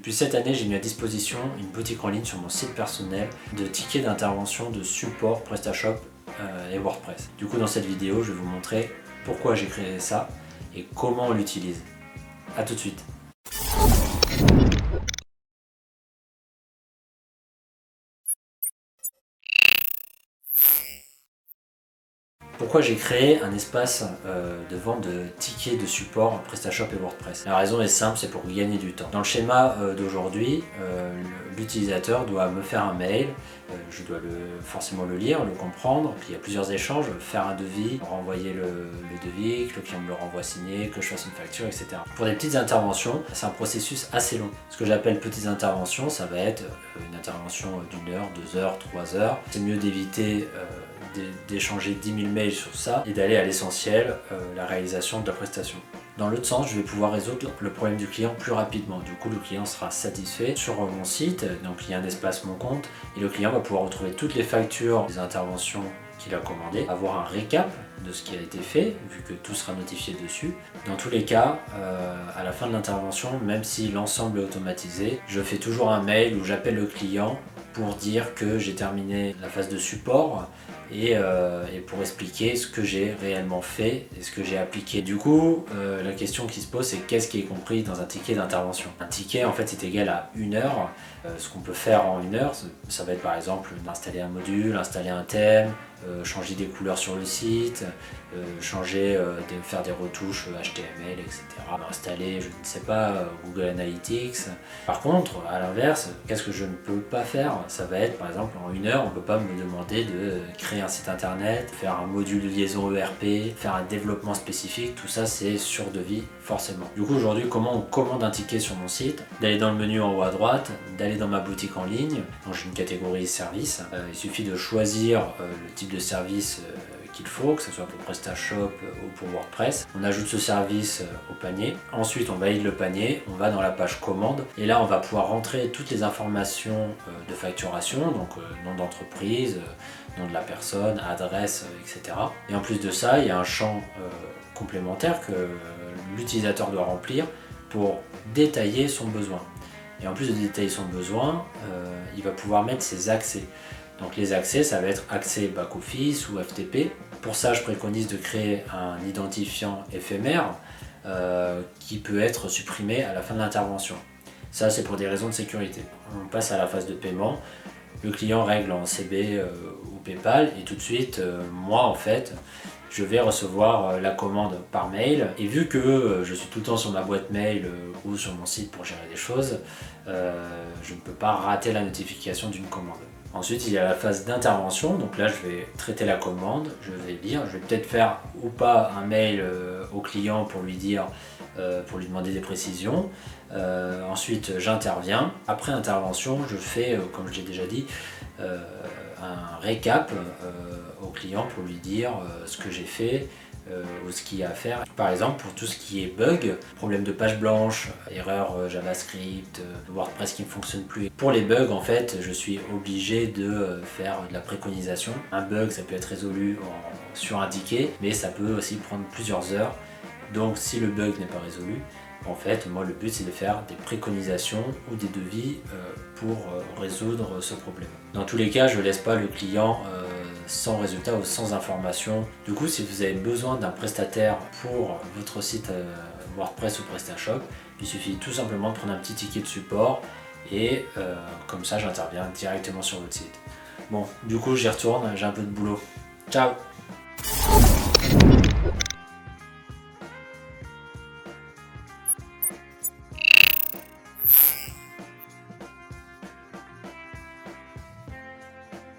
Depuis cette année, j'ai mis à disposition une boutique en ligne sur mon site personnel de tickets d'intervention de support PrestaShop et WordPress. Du coup, dans cette vidéo, je vais vous montrer pourquoi j'ai créé ça et comment on l'utilise. A tout de suite. Pourquoi j'ai créé un espace de vente de tickets de support PrestaShop et WordPress? La raison est simple, c'est pour gagner du temps. Dans le schéma d'aujourd'hui, l'utilisateur doit me faire un mail, je dois forcément le lire, le comprendre, puis il y a plusieurs échanges, faire un devis, renvoyer le devis, que le client me le renvoie signé, que je fasse une facture, etc. Pour des petites interventions, c'est un processus assez long. Ce que j'appelle petites interventions, ça va être une intervention d'1 heure, 2 heures, 3 heures. C'est mieux d'éviter d'échanger 10 000 mails sur ça et d'aller à l'essentiel, la réalisation de la prestation. Dans l'autre sens, je vais pouvoir résoudre le problème du client plus rapidement. Du coup, le client sera satisfait sur mon site, donc il y a un espace Mon Compte, et le client va pouvoir retrouver toutes les factures des interventions qu'il a commandées, avoir un récap de ce qui a été fait, vu que tout sera notifié dessus. Dans tous les cas, à la fin de l'intervention, même si l'ensemble est automatisé, je fais toujours un mail où j'appelle le client pour dire que j'ai terminé la phase de support et pour expliquer ce que j'ai réellement fait et ce que j'ai appliqué. Du coup, la question qui se pose, c'est qu'est-ce qui est compris dans un ticket d'intervention? Un ticket, en fait, c'est égal à 1 heure. Ce qu'on peut faire en 1 heure, ça va être par exemple d'installer un module, installer un thème, changer des couleurs sur le site, faire des retouches HTML, etc. Installer, je ne sais pas, Google Analytics. Par contre, à l'inverse, qu'est-ce que je ne peux pas faire? Ça va être par exemple en 1 heure, on ne peut pas me demander de créer un site internet, faire un module de liaison ERP, faire un développement spécifique, tout ça c'est sur devis forcément. Du coup aujourd'hui, comment on commande un ticket sur mon site? D'aller dans le menu en haut à droite, d'aller dans ma boutique en ligne, donc j'ai une catégorie service, il suffit de choisir le type de service qu'il faut, que ce soit pour PrestaShop ou pour WordPress. On ajoute ce service au panier. Ensuite, on valide le panier, on va dans la page commande et là, on va pouvoir rentrer toutes les informations de facturation, donc nom d'entreprise, nom de la personne, adresse, etc. Et en plus de ça, il y a un champ complémentaire que l'utilisateur doit remplir pour détailler son besoin. Et en plus de détailler son besoin, il va pouvoir mettre ses accès. Donc les accès, ça va être accès back-office ou FTP. Pour ça, je préconise de créer un identifiant éphémère qui peut être supprimé à la fin de l'intervention. Ça, c'est pour des raisons de sécurité. On passe à la phase de paiement. Le client règle en CB ou PayPal et tout de suite, moi en fait, je vais recevoir la commande par mail. Et vu que je suis tout le temps sur ma boîte mail ou sur mon site pour gérer des choses, je ne peux pas rater la notification d'une commande. Ensuite, il y a la phase d'intervention, donc là je vais traiter la commande, je vais lire, je vais peut-être faire ou pas un mail au client pour lui dire, pour lui demander des précisions. Ensuite, j'interviens. Après intervention, je fais, comme je l'ai déjà dit, un récap au client pour lui dire ce que j'ai fait, ou ce qu'il y a à faire. Par exemple, pour tout ce qui est bug, problème de page blanche, erreur JavaScript, WordPress qui ne fonctionne plus. Pour les bugs, en fait, je suis obligé de faire de la préconisation. Un bug, ça peut être résolu sur un ticket, mais ça peut aussi prendre plusieurs heures. Donc, si le bug n'est pas résolu, en fait, moi, le but, c'est de faire des préconisations ou des devis pour résoudre ce problème. Dans tous les cas, je ne laisse pas le client sans résultat ou sans information. Du coup, si vous avez besoin d'un prestataire pour votre site WordPress ou PrestaShop, il suffit tout simplement de prendre un petit ticket de support et comme ça, j'interviens directement sur votre site. Bon, du coup, j'y retourne, j'ai un peu de boulot. Ciao!